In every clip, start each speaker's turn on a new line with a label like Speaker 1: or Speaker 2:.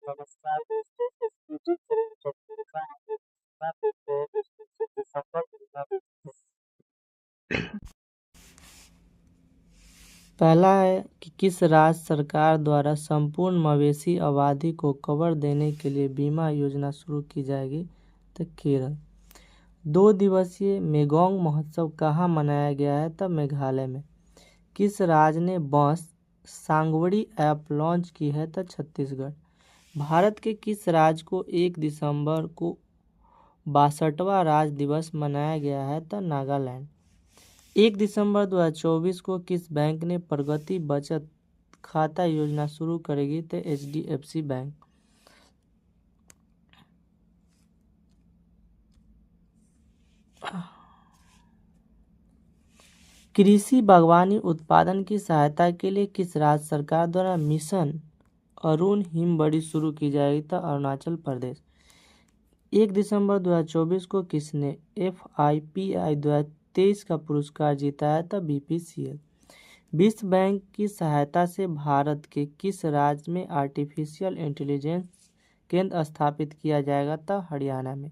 Speaker 1: नमस्कार दोस्तों, इस यूट्यूब चैनल पर मेरे साथ हम बात करते हैं दोस्तों से दिसंबर 2021। पहला है कि किस राज्य सरकार द्वारा संपूर्ण मवेशी आबादी को कवर देने के लिए बीमा योजना शुरू की जाएगी? तो केरल। 2 दिवसीय मेगोंग महोत्सव कहाँ मनाया गया है? तो मेघालय में। किस राज्य ने बांस सांगवड़ी ऐप लॉन्च की है? तो छत्तीसगढ़। भारत के किस राज्य को 1 दिसंबर को 62वां राज्य दिवस मनाया गया है? तो नागालैंड। 1 दिसंबर 2024 को किस बैंक ने प्रगति बचत खाता योजना शुरू करेगी? तो HDFC बैंक। कृषि बागवानी उत्पादन की सहायता के लिए किस राज्य सरकार द्वारा मिशन अरुण हिमबड़ी शुरू की जाएगी? तो अरुणाचल प्रदेश। 1 दिसंबर 2024 को किसने FIPI 2023 का पुरस्कार जीता है? तो BPCL। विश्व बैंक की सहायता से भारत के किस राज्य में आर्टिफिशियल इंटेलिजेंस केंद्र स्थापित किया जाएगा? तो हरियाणा में।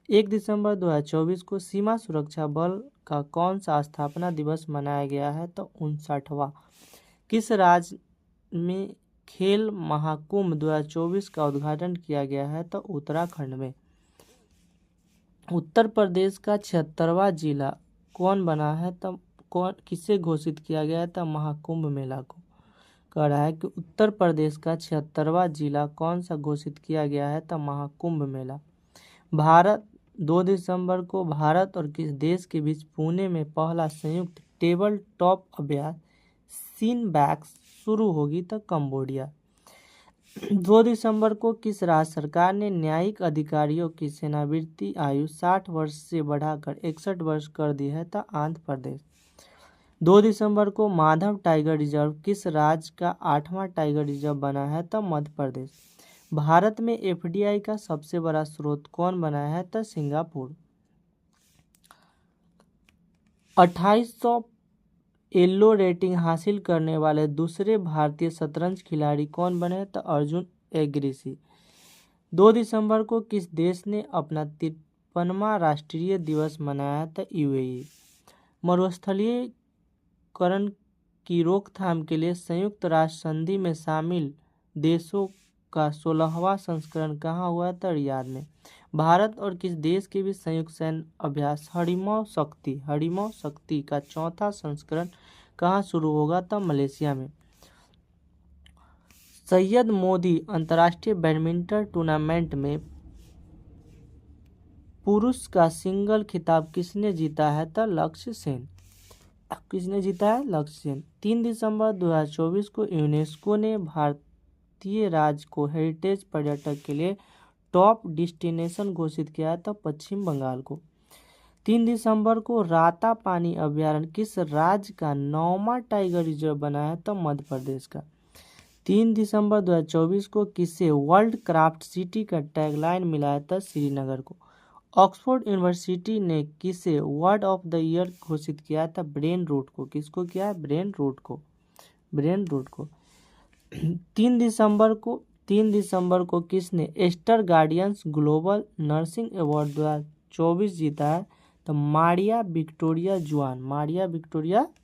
Speaker 1: 1 दिसंबर 2024 को सीमा सुरक्षा बल का कौन सा स्थापना दिवस मनाया गया है? तो 59वां। किस राज्य में खेल महाकुंभ 2024 का उद्घाटन किया गया है? तो उत्तराखंड में। उत्तर प्रदेश का 76वां जिला कौन बना है? तो कौन किसे घोषित किया गया है? तो महाकुंभ मेला को। कह रहा है कि उत्तर प्रदेश का 76वां जिला कौन सा घोषित किया गया है? तो महाकुंभ मेला। भारत 2 दिसंबर को भारत और किस देश के बीच पुणे में पहला संयुक्त टेबल टॉप अभ्यास सीनबैक्स शुरू होगी? तो कंबोडिया। 2 दिसंबर को किस राज्य सरकार ने न्यायिक अधिकारियों की सेवानिवृत्ति आयु 60 वर्ष से बढ़ाकर 61 वर्ष कर दी है? तो आंध्र प्रदेश। 2 दिसंबर को माधव टाइगर रिजर्व किस राज्य का 8वां टाइगर रिजर्व बना है? तो मध्य प्रदेश। भारत में FDI का सबसे बड़ा स्रोत कौन बनाया है? तो सिंगापुर। 2800 येलो रेटिंग हासिल करने वाले दूसरे भारतीय शतरंज खिलाड़ी कौन बने? तो अर्जुन एग्रेसी। 2 दिसंबर को किस देश ने अपना 53वां राष्ट्रीय दिवस मनाया? तो UAE। मरुस्थलीकरण की रोकथाम के लिए संयुक्त राष्ट्र संधि में शामिल देशों का 16वां संस्करण कहाँ हुआ? तो रियाद में। भारत और किस देश के बीच संयुक्त सैन्य अभ्यास हरिमौ शक्ति का 4था संस्करण कहाँ शुरू होगा? तो मलेशिया में। सैयद मोदी अंतर्राष्ट्रीय बैडमिंटन टूर्नामेंट में पुरुष का सिंगल खिताब किसने जीता है? तो लक्ष्य सेन। किसने जीता है? लक्ष्य सेन। 3 दिसंबर 2024 को यूनेस्को ने भारतीय राज्य को हेरिटेज पर्यटक के लिए टॉप डेस्टिनेशन घोषित किया है? तो पश्चिम बंगाल को। 3 दिसंबर को राता पानी अभ्यारण्य किस राज्य का 9वां टाइगर रिजर्व बना है? तो मध्य प्रदेश का। 3 दिसंबर 2024 को किसे वर्ल्ड क्राफ्ट सिटी का टैगलाइन मिला है? तो श्रीनगर को। ऑक्सफोर्ड यूनिवर्सिटी ने किसे वर्ड ऑफ द ईयर घोषित किया था? ब्रेन रूट को। किसको किया है? ब्रेन रूट को। 3 दिसंबर को किसने Aster Guardians Global Nursing Award 2024 जीता है? तो मारिया विक्टोरिया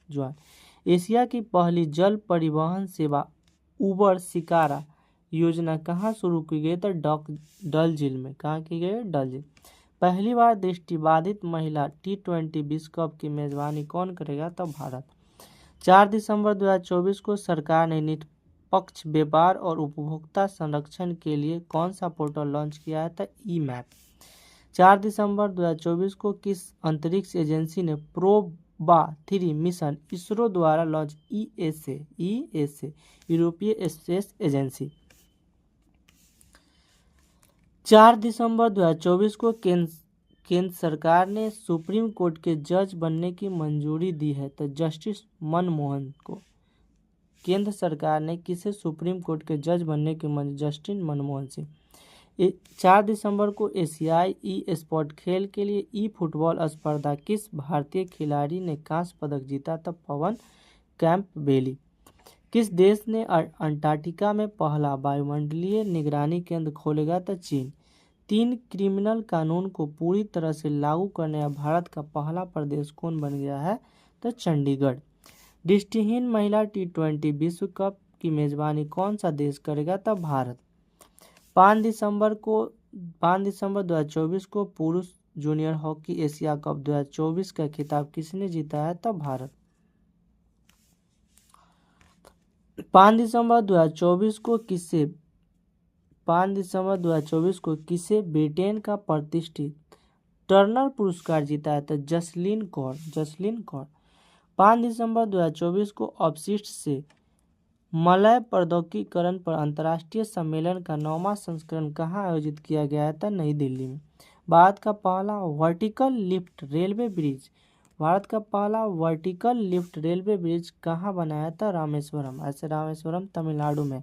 Speaker 1: जुआन। एशिया की पहली जल परिवहन सेवा उबर शिकारा योजना कहाँ शुरू की गई? तो डल झील में। कहाँ की गई? डल झील। पहली बार दृष्टिबाधित महिला T20 विश्व कप की मेजबानी कौन करेगा? तो भारत। 4 दिसंबर 2024 को सरकार ने निष्पक्ष व्यापार और उपभोक्ता संरक्षण के लिए कौन सा पोर्टल लॉन्च किया है? तो ई-मैप। 4 दिसंबर 2024 को किस अंतरिक्ष एजेंसी ने प्रोबा 3 मिशन इसरो द्वारा लॉन्च? ESA यूरोपीय स्पेस एजेंसी। 4 दिसंबर 2024 को केंद्र सरकार ने सुप्रीम कोर्ट के जज बनने की मंजूरी दी है? तो जस्टिस मनमोहन को। केंद्र सरकार ने किसे सुप्रीम कोर्ट के जज बनने की मंजूरी? जस्टिस मनमोहन सिंह। 4 दिसंबर को एशियाई ई स्पोर्ट खेल के लिए फुटबॉल स्पर्धा किस भारतीय खिलाड़ी ने कांस्य पदक जीता? तो पवन कैम्पबेली। किस देश ने अंटार्कटिका में पहला वायुमंडलीय निगरानी केंद्र खोलेगा? तो चीन। 3 क्रिमिनल कानून को पूरी तरह से लागू करने वाला भारत का पहला प्रदेश कौन बन गया है? तो चंडीगढ़। दृष्टिहीन महिला T20 विश्व कप की मेजबानी कौन सा देश करेगा? तो भारत। 5 दिसंबर 2024 को पुरुष जूनियर हॉकी एशिया कप 2024 का खिताब किसने जीता है? तो भारत। 5 दिसंबर 2024 को किसे ब्रिटेन का प्रतिष्ठित टर्नर पुरस्कार जीता है? तो जसलीन कौर। 5 दिसंबर 2024 को अपशिष्ट से मलय प्रौद्योगिकीकरण पर अंतर्राष्ट्रीय सम्मेलन का 9वां संस्करण कहाँ आयोजित किया गया था? नई दिल्ली में। भारत का पहला वर्टिकल लिफ्ट रेलवे ब्रिज कहाँ बनाया था? रामेश्वरम। रामेश्वरम तमिलनाडु में।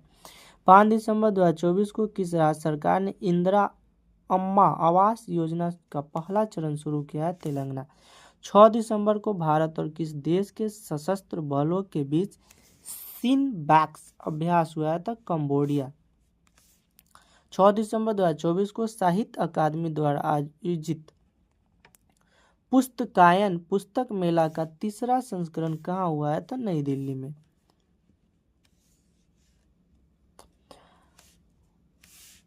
Speaker 1: 5 दिसंबर 2024 को किस राज्य सरकार ने इंदिरा अम्मा आवास योजना का पहला चरण शुरू किया है? तेलंगाना। 6 दिसंबर को भारत और किस देश के सशस्त्र बलों के बीच सिनबैक्स अभ्यास हुआ था? कंबोडिया। 6 दिसंबर 2024 को साहित्य अकादमी द्वारा आयोजित पुस्तकायन पुस्तक मेला का 3रा संस्करण कहाँ हुआ है? तो नई दिल्ली में।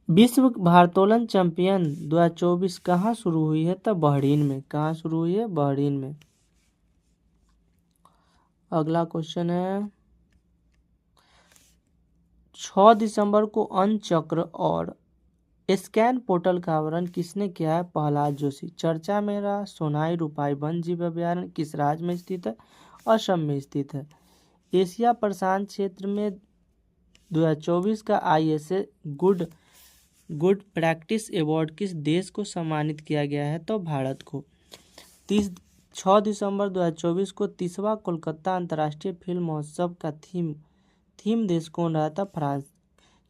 Speaker 1: विश्व भारोत्तोलन चैंपियन 2024 कहाँ शुरू हुई है? तो बहरीन में। कहाँ शुरू हुई है? बहरीन में। अगला क्वेश्चन है 6 दिसंबर को अन्न चक्र और स्कैन पोर्टल का आवरण किसने किया है? प्रहलाद जोशी। चर्चा में रहा सोनाई रूपाई वन जीव अभयारण्य किस राज्य में स्थित है? असम में स्थित है। एशिया प्रशांत क्षेत्र में 2024 का ISA गुड प्रैक्टिस अवार्ड किस देश को सम्मानित किया गया है? तो भारत को। 6 दिसंबर 2024 को 30वां कोलकाता अंतर्राष्ट्रीय फिल्म महोत्सव का थीम देश कौन रहा था? फ्रांस।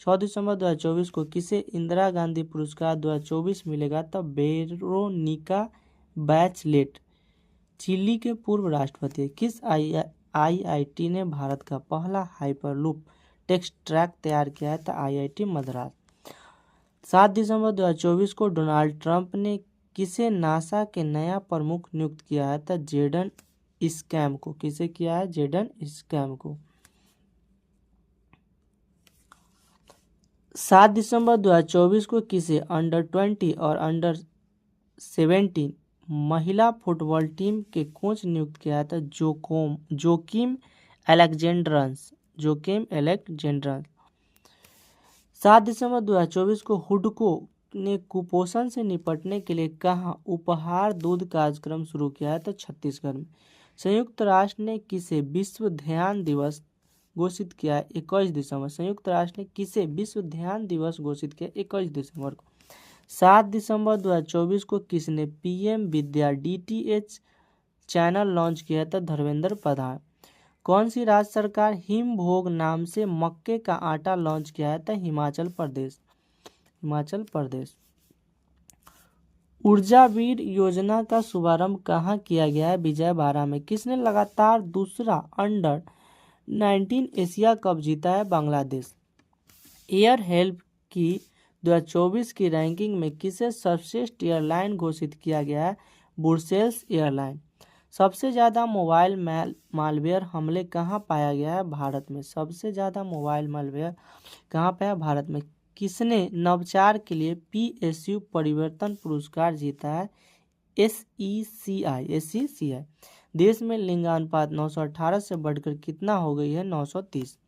Speaker 1: 6 दिसंबर 2024 को किसे इंदिरा गांधी पुरस्कार 2024 मिलेगा? तो वेरोनिका बैचलेट चिली के पूर्व राष्ट्रपति। किस IIT ने भारत का पहला हाइपरलूप टेक्स्ट ट्रैक तैयार किया है? तो IIT मद्रास। 7 दिसंबर 2024 को डोनाल्ड ट्रंप ने किसे नासा के नया प्रमुख नियुक्त किया है? तो जेडन स्कैम को। किसे किया है? जेडन स्कैम को। 7 दिसंबर 2024 को किसे अंडर-20 और अंडर-17 महिला फुटबॉल टीम के कोच नियुक्त किया था? जोकिम एलेक्जेंड्रस। 7 दिसंबर 2024 को हुडको ने कुपोषण से निपटने के लिए कहाँ उपहार दूध कार्यक्रम शुरू किया है? तो छत्तीसगढ़ में। संयुक्त राष्ट्र ने किसे विश्व ध्यान दिवस घोषित किया? 21 दिसंबर। संयुक्त राष्ट्र ने किसे विश्व ध्यान दिवस घोषित किया? 21 दिसंबर को। 7 दिसंबर 2024 को किसने PM विद्या DTH चैनल लॉन्च किया था? धर्मेंद्र प्रधान। कौन सी राज्य सरकार हिमभोग नाम से मक्के का आटा लॉन्च किया है? हिमाचल प्रदेश। ऊर्जावीर योजना का शुभारंभ कहाँ किया गया है? विजयवाड़ा में। किसने लगातार दूसरा अंडर-19 एशिया कप जीता है? बांग्लादेश। एयर हेल्प की 2024 की रैंकिंग में किसे सर्वश्रेष्ठ एयरलाइन घोषित किया गया है? Brussels airline. सबसे ज़्यादा मोबाइल मालवेयर हमले कहाँ पाया गया है? भारत में। सबसे ज़्यादा मोबाइल मालवेयर कहाँ पाया? भारत में। किसने नवाचार के लिए PSU परिवर्तन पुरस्कार जीता है? SECI। देश में लिंगानुपात 918 से बढ़कर कितना हो गई है? 930।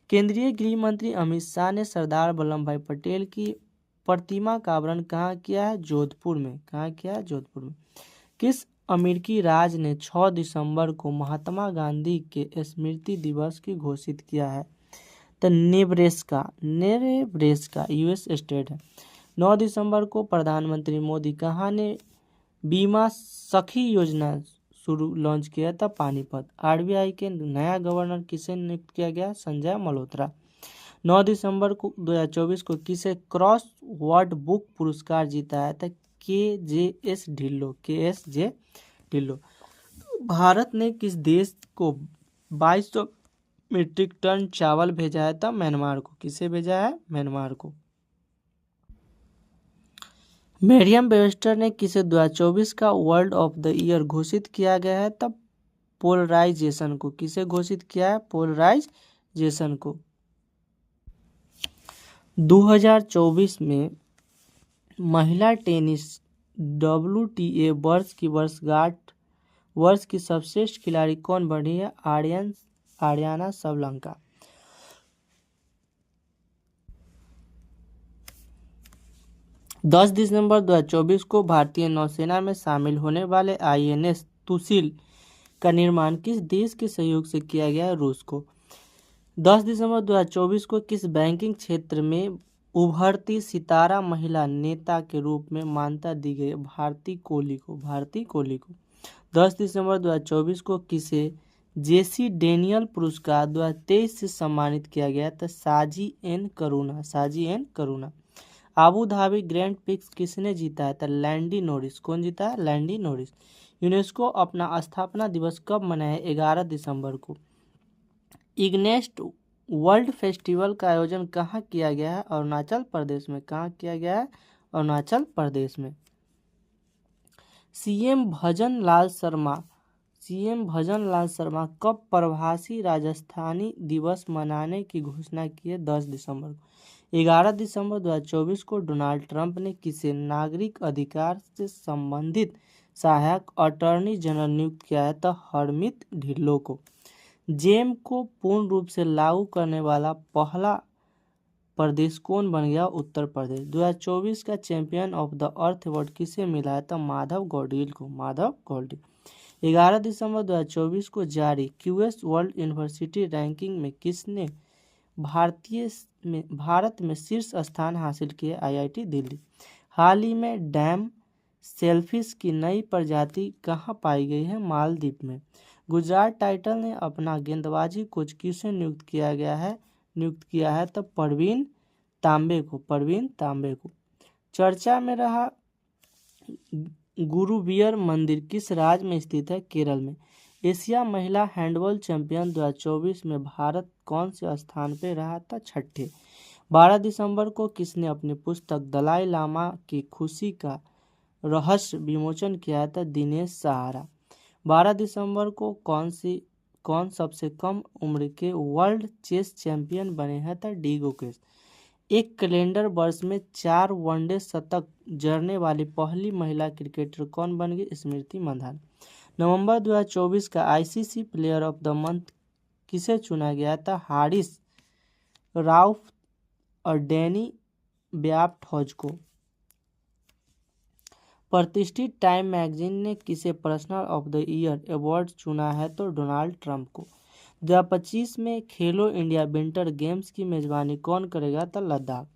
Speaker 1: केंद्रीय गृह मंत्री अमित शाह ने सरदार वल्लभ भाई पटेल की प्रतिमा का अनावरण कहाँ किया है? जोधपुर में। कहाँ किया है? जोधपुर में। किस अमेरिकी राज्य ने 6 दिसंबर को महात्मा गांधी के स्मृति दिवस की घोषित किया है? तो नेब्रास्का US स्टेट है। 9 दिसंबर को प्रधानमंत्री मोदी कहाँ ने बीमा सखी योजना लॉन्च किया था? पानीपत। RBI के नया गवर्नर किसे नियुक्त किया गया? संजय मल्होत्रा। 9 दिसंबर को 2024 को किसे क्रॉस वर्ड बुक पुरस्कार जीता है? था KJS ढिल्लो। भारत ने किस देश को 2200 मीट्रिक टन चावल भेजा है था म्यांमार को। किसे भेजा है? म्यांमार को। मेरियम वेबस्टर ने किसे 2024 का वर्ड ऑफ द ईयर घोषित किया गया है? तब पोलराइजेशन को। किसे घोषित किया है? पोलराइजेशन को। 2024 में महिला टेनिस WTA वर्ष की सर्वश्रेष्ठ खिलाड़ी कौन बनी है? आर्याना सबलंका। दस दिसंबर 2024 को भारतीय नौसेना में शामिल होने वाले INS तुसिल का निर्माण किस देश के सहयोग से किया गया है? रूस को। 10 दिसंबर 2024 को किस बैंकिंग क्षेत्र में उभरती सितारा महिला नेता के रूप में मान्यता दी गई? भारती कोहली को। भारती कोहली को। 10 दिसंबर 2024 को किसे JC डेनियल पुरस्कार 2023 से सम्मानित किया गया था? साजी एन करुणा। आबू धाबी ग्रैंड प्रिक्स किसने जीता है? तो लैंडी नॉरिस। कौन जीता है? लैंडी नॉरिस। यूनेस्को अपना स्थापना दिवस कब मनाया? 11 दिसंबर को। इग्नेस्ट वर्ल्ड फेस्टिवल का आयोजन कहाँ किया गया है? अरुणाचल प्रदेश में। कहाँ किया गया है? अरुणाचल प्रदेश में। सीएम भजन लाल शर्मा कब प्रवासी राजस्थानी दिवस मनाने की घोषणा की है? 10 दिसंबर को। 11 दिसंबर 2024 को डोनाल्ड ट्रंप ने किसे नागरिक अधिकार से संबंधित सहायक अटॉर्नी जनरल नियुक्त किया है? तो हरमीत ढिल्लों को। जेम को पूर्ण रूप से लागू करने वाला पहला प्रदेश कौन बन गया? उत्तर प्रदेश। 2024 का champion of the earth award किसे मिला है? तो माधव गौडील को। 11 दिसंबर 2024 को जारी QS वर्ल्ड यूनिवर्सिटी रैंकिंग में किसने भारत में शीर्ष स्थान हासिल किया? IIT दिल्ली। हाल ही में डैम सेलफिश की नई प्रजाति कहाँ पाई गई है? मालदीव में। गुजरात टाइटल ने अपना गेंदबाजी कोच किसे नियुक्त किया है? तो परवीन तांबे को। चर्चा में रहा गुरुवियर मंदिर किस राज्य में स्थित है? केरल में। एशिया महिला हैंडबॉल चैंपियन 2024 में भारत कौन से स्थान पर रहा था? छठे। 12 दिसंबर को किसने अपनी पुस्तक दलाई लामा की खुशी का रहस्य विमोचन किया था? दिनेश सहारा। 12 दिसंबर को कौन सबसे कम उम्र के वर्ल्ड चेस चैंपियन बने हैं? था डीगो केस। एक कैलेंडर वर्ष में 4 वनडे शतक जड़ने वाली पहली महिला क्रिकेटर कौन बन गई? स्मृति मंधाना। नवंबर 2024 का ICC player of the month किसे चुना गया था? हारिस राउफ और डैनी ब्याप्टहॉज को। प्रतिष्ठित टाइम मैगजीन ने किसे personal of the year award चुना है? तो डोनाल्ड ट्रंप को। 2025 में खेलो इंडिया विंटर गेम्स की मेजबानी कौन करेगा? तो लद्दाख।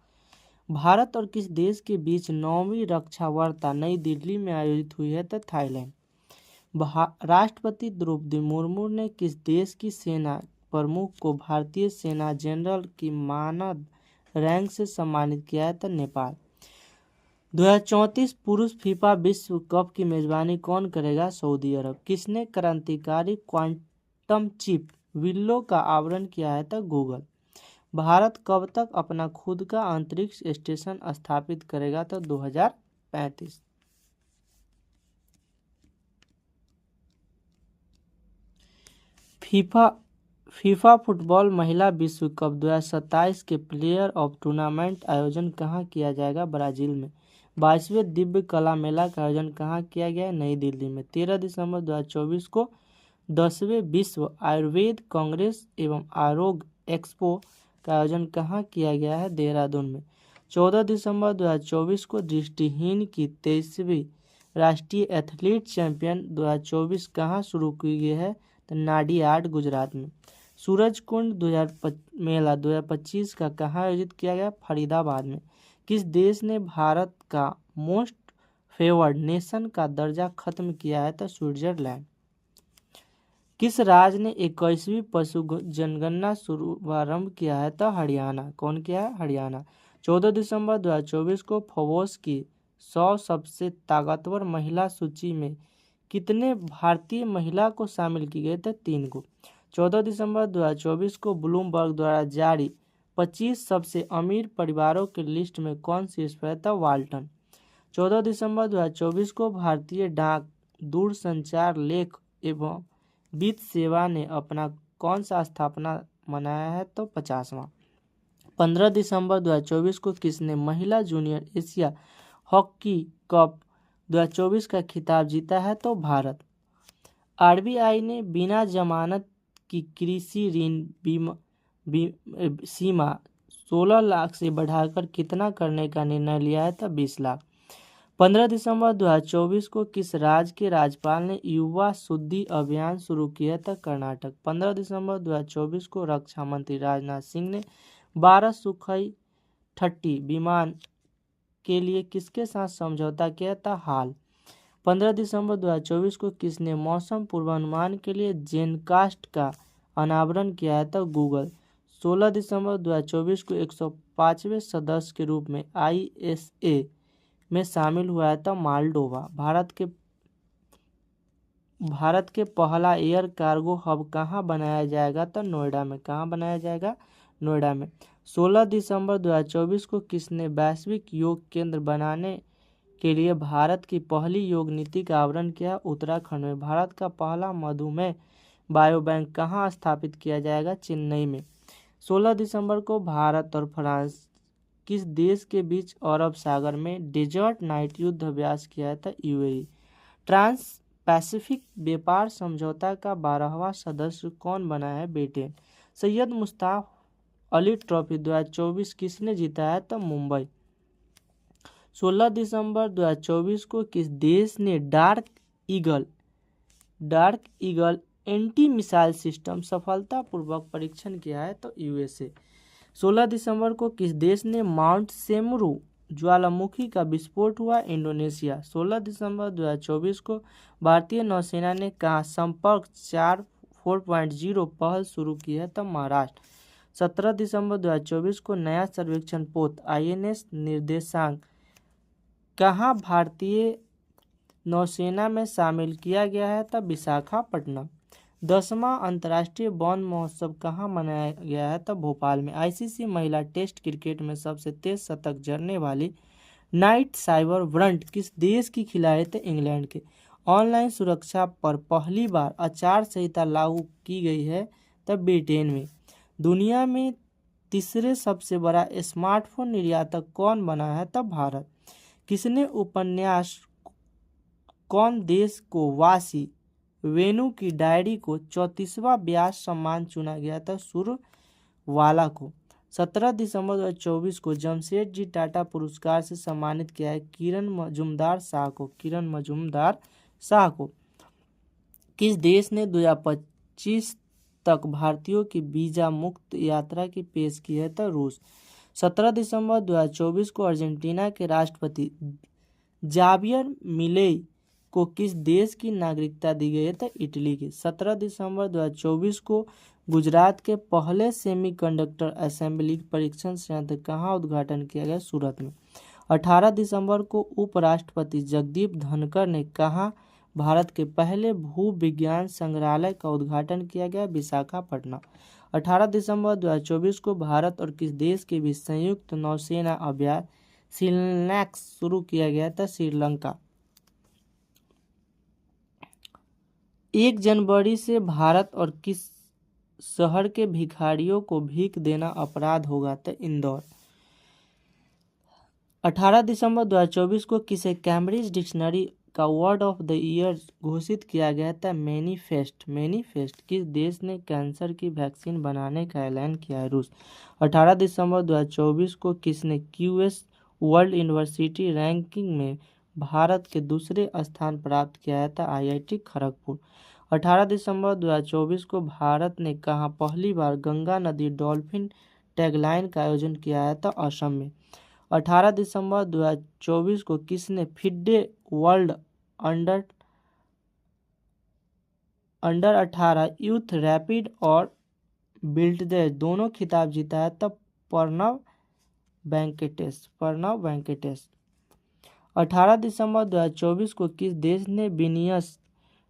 Speaker 1: भारत और किस देश के बीच 9वीं रक्षा वार्ता नई दिल्ली में आयोजित हुई है? तो थाईलैंड। राष्ट्रपति द्रौपदी मुर्मू ने किस देश की सेना प्रमुख को भारतीय सेना जनरल की मानद रैंक से सम्मानित किया है? तो नेपाल। 2034 पुरुष फीफा विश्व कप की मेजबानी कौन करेगा? सऊदी अरब। किसने क्रांतिकारी क्वांटम चिप विल्लो का आवरण किया है? तो गूगल। भारत कब तक अपना खुद का अंतरिक्ष स्टेशन स्थापित करेगा? तो 2035। फीफा फुटबॉल महिला विश्व कप 2027 के प्लेयर ऑफ टूर्नामेंट आयोजन कहाँ किया जाएगा? ब्राजील में। 22वें दिव्य कला मेला का आयोजन कहाँ किया गया है? नई दिल्ली में। 13 दिसंबर 2024 को 10वें विश्व आयुर्वेद कांग्रेस एवं आरोग्य एक्सपो का आयोजन कहाँ किया गया है? देहरादून में। 14 दिसंबर 2024 को दृष्टिहीन की 23वीं राष्ट्रीय एथलीट चैंपियन 2024 कहाँ शुरू की गई है? तो नाडियाड गुजरात में। सूरज कुंड मेला 2025 का कहाँ आयोजित किया गया? फरीदाबाद में। किस देश ने भारत का मोस्ट फेवर्ड नेशन का दर्जा खत्म किया है? तो स्विट्जरलैंड। किस राज्य ने 21वीं पशु जनगणना शुभारंभ किया है? तो हरियाणा। कौन किया है? हरियाणा। 14 दिसंबर 2024 को फोर्ब्स की 100 सबसे ताकतवर महिला सूची में कितने भारतीय महिला को शामिल की गई? तो 3 को। 14 दिसंबर 2024 को ब्लूमबर्ग द्वारा जारी 25 सबसे अमीर परिवारों की लिस्ट में कौन शीर्ष पर था? वाल्टन। 14 दिसंबर 2024 को भारतीय डाक दूरसंचार लेख एवं वित्त सेवा ने अपना कौन सा स्थापना मनाया है? तो 50वां। 15 दिसंबर 2024 को किसने महिला जूनियर एशिया हॉकी कप 2024 का खिताब जीता है? तो भारत। आरबीआई ने बिना जमानत की कृषि ऋण सीमा 16 लाख से बढ़ाकर कितना करने का निर्णय लिया है? तो 20 लाख। 15 दिसंबर 2024 को किस राज्य के राज्यपाल ने युवा शुद्धि अभियान शुरू किया था? कर्नाटक। 15 दिसंबर 2024 को रक्षा मंत्री राजनाथ सिंह ने 12 सुखोई 30 विमान के लिए किसके साथ समझौता किया था? हाल। 15 दिसंबर 2024 को किसने मौसम पूर्वानुमान के लिए जेनकास्ट का अनावरण किया है? तो गूगल। 16 दिसंबर 2024 को 105वें सदस्य के रूप में ISA में शामिल हुआ है तो मालडोवा। भारत के पहला एयर कार्गो हब कहाँ बनाया जाएगा? तो नोएडा में। कहाँ बनाया जाएगा? नोएडा में। 16 दिसंबर 2024 को किसने वैश्विक योग केंद्र बनाने के लिए भारत की पहली योग नीति का आवरण किया? उत्तराखंड में। भारत का पहला मधुमेह बायोबैंक कहाँ स्थापित किया जाएगा? चेन्नई में। 16 दिसंबर को भारत और फ्रांस किस देश के बीच अरब सागर में डेजर्ट नाइट युद्ध अभ्यास किया था? UAE। ट्रांस पैसिफिक व्यापार समझौता का 12वां सदस्य कौन बना है? ब्रिटेन। सैयद मुश्ताक अली ट्रॉफी 2024 किसने जीता है? तो मुंबई। 16 दिसंबर 2024 को किस देश ने dark eagle anti missile system सफलतापूर्वक परीक्षण किया है? तो USA। 16 दिसंबर को किस देश ने माउंट सेमरू ज्वालामुखी का विस्फोट हुआ? इंडोनेशिया। 16 दिसंबर 2024 को भारतीय नौसेना ने कहा संपर्क 4.0 पहल शुरू की है? तो महाराष्ट्र। 17 दिसंबर 2024 को नया सर्वेक्षण पोत INS निर्देशांक कहाँ भारतीय नौसेना में शामिल किया गया है? तब विशाखापट्टनम। 10वां अंतर्राष्ट्रीय वन महोत्सव कहाँ मनाया गया है? तब भोपाल में। ICC महिला टेस्ट क्रिकेट में सबसे तेज शतक जड़ने वाली नाइट साइबर ब्रंट किस देश की खिलाड़ी थे? इंग्लैंड के। ऑनलाइन सुरक्षा पर पहली बार आचार संहिता लागू की गई है? तब ब्रिटेन में। दुनिया में तीसरे सबसे बड़ा स्मार्टफोन निर्यातक कौन बना है? तब भारत। किसने उपन्यास कौन देश को वासी वेणु की डायरी को 34वां व्यास सम्मान चुना गया था? सुरवाला को। 17 दिसंबर 2024 को जमशेदजी टाटा पुरस्कार से सम्मानित किया है किरण मजूमदार शाह को। किस देश ने 2025 तक भारतीयों की वीजा मुक्त यात्रा की पेश की है? तो रूस। 17 दिसंबर 2024 को अर्जेंटीना के राष्ट्रपति जावियर मिलेई को किस देश की नागरिकता दी गई है? तो इटली की। 17 दिसंबर 2024 को गुजरात के पहले सेमीकंडक्टर असेंबली परीक्षण संयंत्र कहाँ उद्घाटन किया गया? सूरत में। 18 दिसंबर को उपराष्ट्रपति जगदीप धनखड़ ने कहा भारत के पहले भू विज्ञान संग्रहालय का उद्घाटन किया गया? विशाखापट्टनम। 18 दिसंबर 2024 को भारत और किस देश के बीच संयुक्त नौसेना अभ्यास सिलनैक्स शुरू किया गया था? श्रीलंका। 1 जनवरी से भारत और किस शहर के भिखारियों को भीख देना अपराध होगा? तो इंदौर। 18 दिसंबर 2024 को किसे कैम्ब्रिज डिक्शनरी का वर्ड ऑफ द ईयर घोषित किया गया था? मैनिफेस्ट। किस देश ने कैंसर की वैक्सीन बनाने का ऐलान किया है? रूस। 18 दिसंबर 2024 को किसने QS वर्ल्ड यूनिवर्सिटी रैंकिंग में भारत के दूसरे स्थान प्राप्त किया था? IIT खड़गपुर। 18 दिसंबर 2024 को भारत ने कहाँ पहली बार गंगा नदी डॉल्फिन टैगलाइन का आयोजन किया है? तो असम में। 18 दिसंबर 2024 को किसने FIDE world under 18 youth rapid और बिल्डर दोनों खिताब जीता है? तब प्रणव वेंकटेश। 18 दिसंबर 2024 को किस देश ने विनियस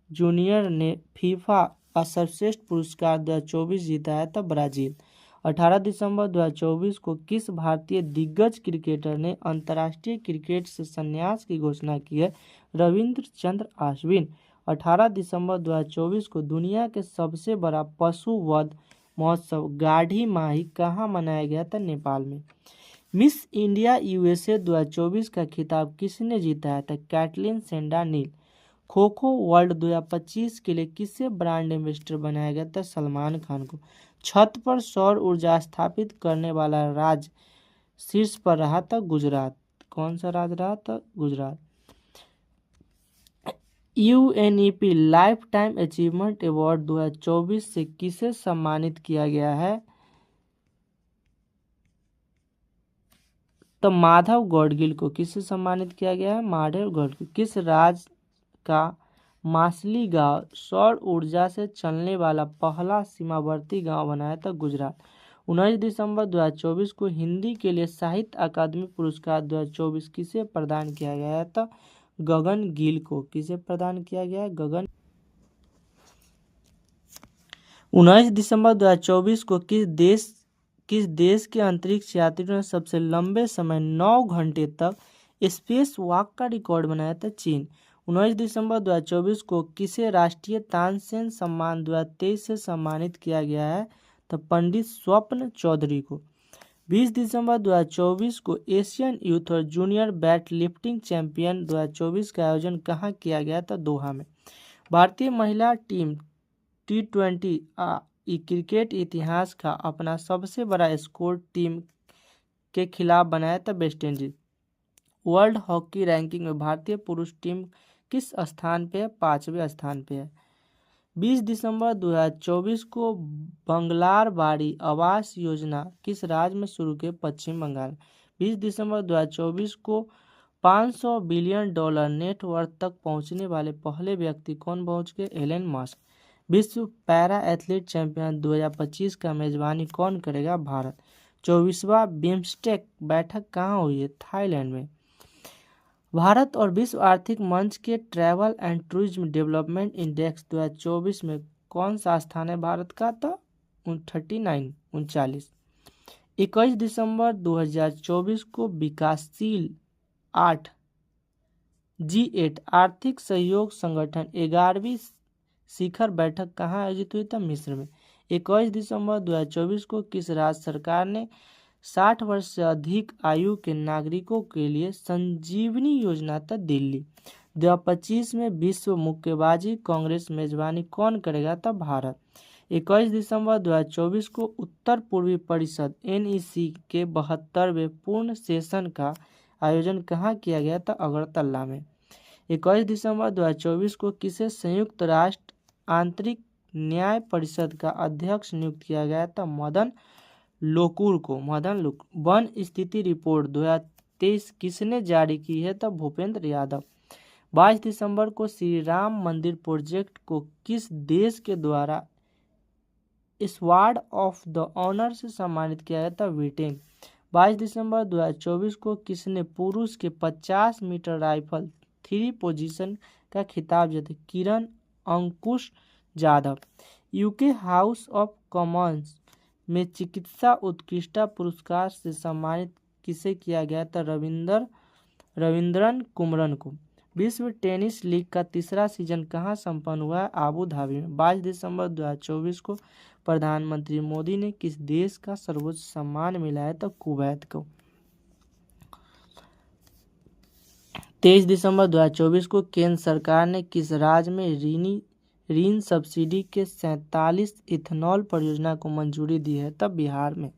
Speaker 1: जूनियर ने फीफा का सर्वश्रेष्ठ पुरस्कार 2024 जीता है? तब ब्राजील। 18 दिसंबर 2024 को किस भारतीय दिग्गज क्रिकेटर ने अंतर्राष्ट्रीय क्रिकेट से संन्यास की घोषणा की है? रविंद्र चंद्र अश्विन। 18 दिसंबर 2024 को दुनिया के सबसे बड़ा पशु वध महोत्सव गाढ़ी माही कहाँ मनाया गया था? नेपाल में। मिस इंडिया यूएसए 2024 का खिताब किसने जीता है? था कैटलिन सेंडा नील। खो खो वर्ल्ड 2025 के लिए किसे ब्रांड एम्बेसडर बनाया गया था? सलमान खान को। छत पर सौर ऊर्जा स्थापित करने वाला राज्य शीर्ष पर रहा था? गुजरात। कौन सा राज्य रहा था? Gujarat. UNEP life time achievement award 2024 से किसे सम्मानित किया गया है? तो माधव गौडगिल को। किसे सम्मानित किया गया है? माधव गौडगिल। किस राज्य का मासली गांव सौर ऊर्जा से चलने वाला पहला सीमावर्ती गांव बनाया था? गुजरात। 19 दिसंबर 2024 को हिंदी के लिए साहित्य अकादमी पुरस्कार 2024 किसे प्रदान किया गया था? गगन गिल को। किसे प्रदान किया गया है? गगन। 19 दिसंबर 2024 को किस देश के अंतरिक्ष यात्रियों ने सबसे लंबे समय 9 घंटे तक स्पेस वॉक का रिकॉर्ड बनाया था? चीन। 19 दिसंबर 2024 को किसे राष्ट्रीय तानसेन सम्मान 2023 से सम्मानित किया गया है? तो पंडित स्वप्न चौधरी को। 20 दिसंबर 2024 को एशियन यूथ और जूनियर वेट लिफ्टिंग चैंपियन 2024 का आयोजन कहाँ किया गया था? दोहा में। भारतीय महिला टीम T20 क्रिकेट इतिहास का अपना सबसे बड़ा स्कोर टीम के खिलाफ बनाया था? West Indies. World hockey ranking में भारतीय पुरुष टीम किस स्थान पे है? 5वें स्थान पे है। 20 दिसंबर 2024 को बंगलार बाड़ी आवास योजना किस राज्य में शुरू की? पश्चिम बंगाल। 20 दिसंबर 2024 को $500 बिलियन नेटवर्थ तक पहुंचने वाले पहले व्यक्ति कौन पहुंच गए? Elon Musk. विश्व पैरा एथलीट चैंपियन 2025 का मेजबानी कौन करेगा? भारत। 24वां बिम्स्टेक बैठक कहाँ हुई है? थाईलैंड में। भारत और विश्व आर्थिक मंच के travel and tourism development index 2024 में कौन सा स्थान है भारत का? था 39। 21 दिसंबर 2024 को विकासशील 8 G8 आर्थिक सहयोग संगठन 11वीं शिखर बैठक कहाँ आयोजित हुई था? मिस्र में। 21 दिसंबर 2024 को किस राज्य सरकार ने 60 वर्ष से अधिक आयु के नागरिकों के लिए संजीवनी योजना था? दिल्ली। 2025 में विश्व मुक्केबाजी कांग्रेस मेजबानी कौन करेगा? था भारत। 21 दिसंबर 2024 को उत्तर पूर्वी परिषद NEC के 72वें पूर्ण सेशन का आयोजन कहाँ किया गया था? अगरतला में। 21 दिसंबर 2024 को किसे संयुक्त राष्ट्र आंतरिक न्याय परिषद का अध्यक्ष नियुक्त किया गया था? मदन लोकुर को। वन स्थिति रिपोर्ट 2023 किसने जारी की है? तब भूपेंद्र यादव। 22 दिसंबर को श्री राम मंदिर प्रोजेक्ट को किस देश के द्वारा स्वॉर्ड ऑफ द ऑनर से सम्मानित किया गया था? ब्रिटेन। 22 दिसंबर 2024 को किसने पुरुष के 50 मीटर राइफल 3 पोजीशन का खिताब जीता? Kiran Ankush Jadhav. UK house of commons में चिकित्सा उत्कृष्टता पुरस्कार से सम्मानित किसे किया गया था? रविंद्रन कुमरन को। विश्व टेनिस लीग का तीसरा सीजन कहाँ संपन्न हुआ है? आबू धाबी में। 22 दिसंबर 2024 को प्रधानमंत्री मोदी ने किस देश का सर्वोच्च सम्मान मिला था? कुवैत को। 23 दिसंबर 2024 को केंद्र सरकार ने किस राज्य में ऋण सब्सिडी के 47 इथेनॉल परियोजना को मंजूरी दी है? तब बिहार में।